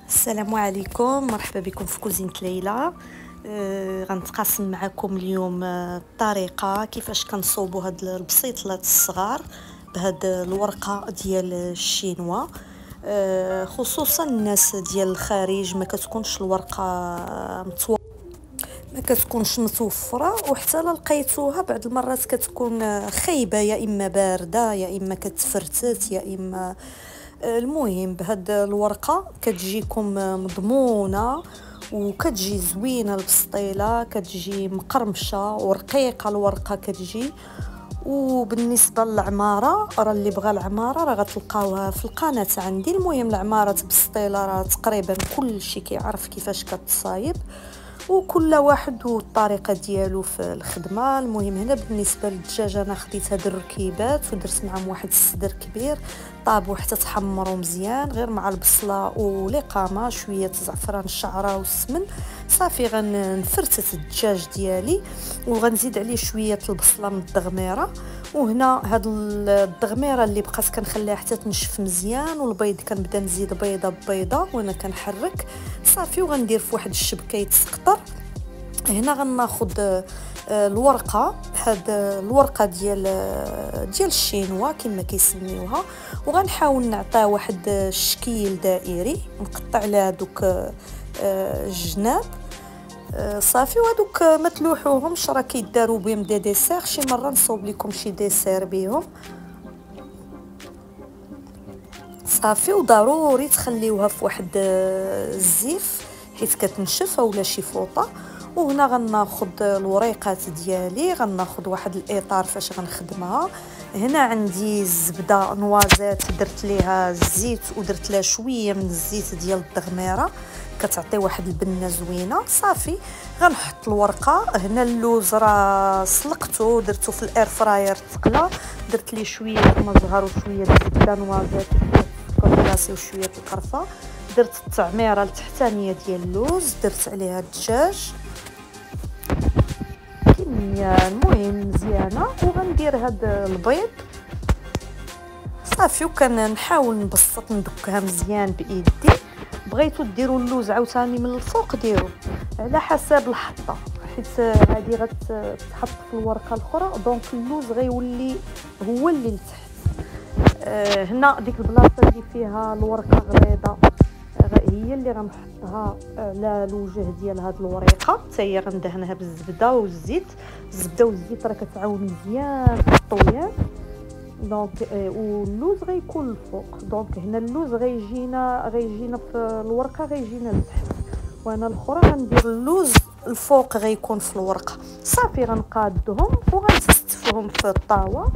السلام عليكم، مرحبا بكم في كوزينة ليلى. غنتقاسم معكم اليوم الطريقه كيفاش كنصوبوا هاد البسيطلات الصغار بهاد الورقه ديال الشينوا. خصوصا الناس ديال الخارج ما كتكونش الورقه ما كتكونش متوفره، وحتى لا لقيتوها بعض المرات كتكون خايبه، يا اما بارده يا اما كتفرتت يا اما المهم بهاد الورقه كتجيكم مضمونه وكتجي زوينه البسطيله، كتجي مقرمشه ورقيقه الورقه كتجي. وبالنسبه للعماره راه اللي بغى العماره راه غتلقاوها في القناه عندي. المهم العماره بسطيله راه تقريبا كل شيء كيعرف كيفاش كتصايب، وكل واحد والطريقه ديالو في الخدمه. المهم هنا بالنسبه للدجاج انا خديت هاد الركيبات ودرت معهم واحد الصدر كبير، طابوا حتى تحمروا مزيان غير مع البصله وليقامه شويه زعفران الشعره والسمن. صافي غنفرتت الدجاج ديالي وغنزيد عليه شويه البصله من الدغميره. وهنا هاد الدغميره اللي بقات كنخليها حتى تنشف مزيان، والبيض كنبدا نزيد بيضه ببيضه وانا كنحرك. صافي وغندير في واحد الشبكه يتسقطر. هنا غناخذ الورقه، هاد الورقه ديال الشينوا كما كيسميوها، وغنحاول نعطيها واحد الشكل دائري، نقطع على دوك الجناب. صافي وهذوك ما تلوحوهمش، راه كيداروا بهم دي ديسير، شي مره نصوب لكم شي ديسير بهم. صافي وضروري تخليوها في واحد الزيف حيت كتنشف اولا شي فوطه. وهنا غناخذ الوريقات ديالي، غناخذ واحد الاطار فاش غنخدمها. هنا عندي الزبده نوازيت درت ليها الزيت ودرت لها شويه من الزيت ديال الدغميره كتعطي واحد البنه زوينه. صافي غنحط الورقه. هنا اللوز راه سلقته درته في الاير فراير تقلى، درت ليه شويه المزهر وشويه الزبده نوازيت وكراسي وشويه القرفه. درت التعميره التحتانيه ديال اللوز، درت عليها الدجاج كميه المهم مزيانه، وغندير هاد البيض. صافي وكنحاول نبسط ندكها مزيان بايدي. بغيتو ديروا اللوز عاوتاني من الفوق ديروا على حسب الحطه، حيت هذه غتحط في الورقه الاخرى دونك اللوز غيولي هو اللي لتحت. هنا ديك البلاصه اللي فيها الورقه غليظه هي اللي غنحطها على الوجه ديال هاد الوريقه، حتى هي غندهنها بالزبده والزيت. الزبده والزيت راه كتعاون مزيان في الطويان دونك. واللوز غيكون الفوق، دونك هنا اللوز غيجينا في الورقه غيجينا لتحت، وانا الاخرى غندير اللوز الفوق غيكون في الورقه. صافي غنقادهم وغنستفهم في الطاوه.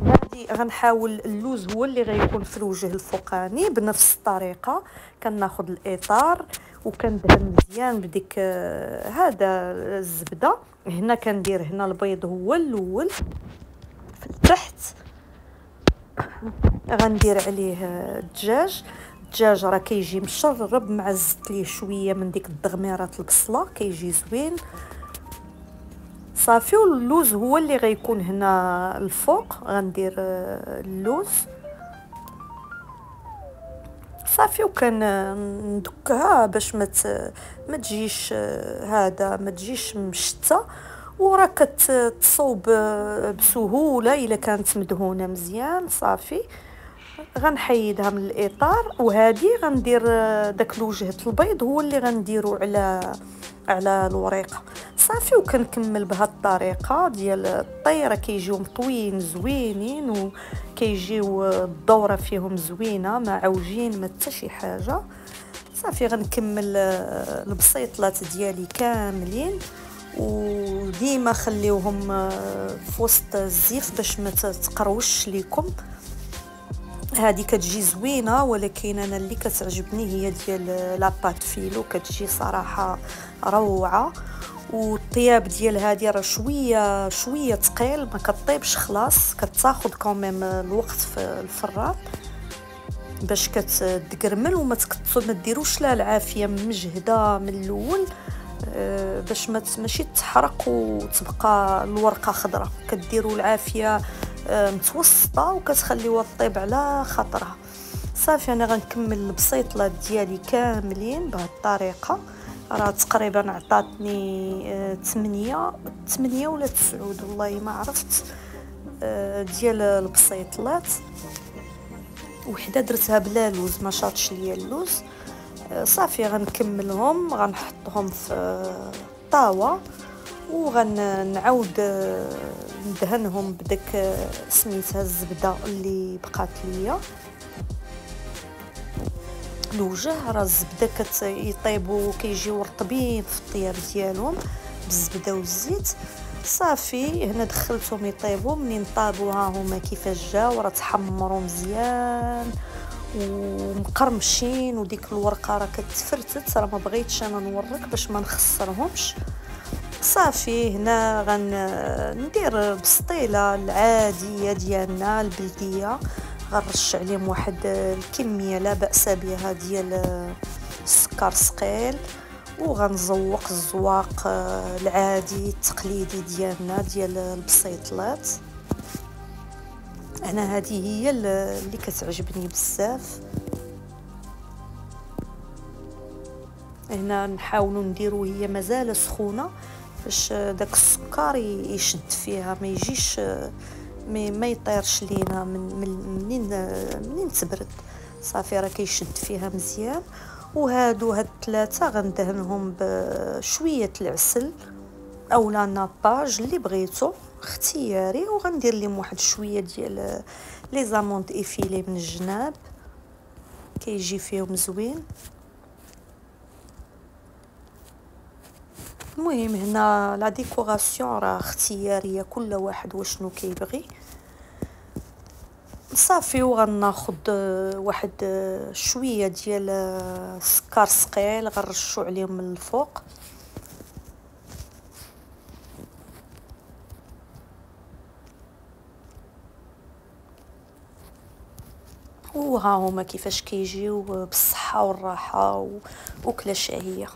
هادي غنحاول اللوز هو اللي غيكون في الوجه الفوقاني. بنفس الطريقه كناخذ الاطار وكندهن مزيان بديك هذا الزبده. هنا كندير هنا البيض هو الاول في التحت، غندير عليه الدجاج راه كيجي مشرب مع زدت ليه شويه من ديك الدغميرات البصله كيجي زوين. صافي واللوز هو اللي غيكون هنا الفوق، غندير اللوز. صافي وكندكها باش ما تجيش ما تجيش مشته، وراه كتصوب بسهوله الا كانت مدهونه مزيان. صافي غنحيدها من الاطار، وهذه غندير داك الوجه البيض هو اللي غنديرو على الوريقه. صافي وكنكمل بهذه الطريقه ديال الطيره، كيجيو مطويين زوينين وكيجيو الدوره فيهم زوينه ما عوجين ما حتى شي حاجه. صافي غنكمل البسيطلات ديالي كاملين، وديما خليوهم في وسط الزيف باش ما تقروش ليكم. هذه كتجي زوينه، ولكن انا اللي كتعجبني هي ديال لاباط فيلو، كتجي صراحه روعه. والطياب ديال هذه راه شويه ثقيل ما كطيبش خلاص، كتاخذ كوميم الوقت في الفران باش كتدقرمل وما ما ديروش لا العافيه مجهده من الاول باش ماشي تحرق وتبقى الورقه خضراء. كديروا العافيه متوسطه وكتخليوها طيب على خاطرها. صافي انا غنكمل البسيطلات ديالي كاملين بهذه الطريقه. راه تقريبا عطاتني 8 ولا 9 والله ما عرفت ديال البسيطلات. وحده درتها بلا لوز ما شاطش ليا اللوز. صافي غنكملهم غنحطهم في الطاوه وغنعاود ندهنهم بداك سميتها الزبده اللي بقات ليا. الوجه راه الزبده كيطيبوا كيجيو رطبين في الطياب ديالهم بالزبده والزيت. صافي هنا دخلتهم يطيبوا. منين طابوا ها هما كيفاش جاو راه تحمروا مزيان ومقرمشين وديك الورقه راه كتفرتت. راه ما بغيتش انا نورك باش ما نخسرهمش. صافي هنا غندير بسطيله العاديه ديالنا البلديه. غنرش عليهم واحد الكميه لا باس بها ديال السكر ثقيل وغنزوق الزواق العادي التقليدي ديالنا ديال البسيطلات. انا هذه هي اللي كتعجبني بزاف. هنا نحاولوا نديروا هي مازال سخونه باش داك السكر يشد فيها ما يجيش ما يطيرش لينا منين تبرد. صافي راه كيشد فيها مزيان. هاد الثلاثه غندهنهم بشويه العسل اولا ناباج اللي بغيتو اختياري. وغندير لهم واحد شويه ديال لي زاموند افيلي من الجناب كيجي فيهم زوين. المهم هنا لا ديكوراسيون راه اختياريه كل واحد وشنو كيبغي. صافي وغناخذ واحد شويه ديال السكر ثقيل غنرشوا عليهم من الفوق. وها هما كيفاش كيجيو بالصحه والراحه وكلا شهيه.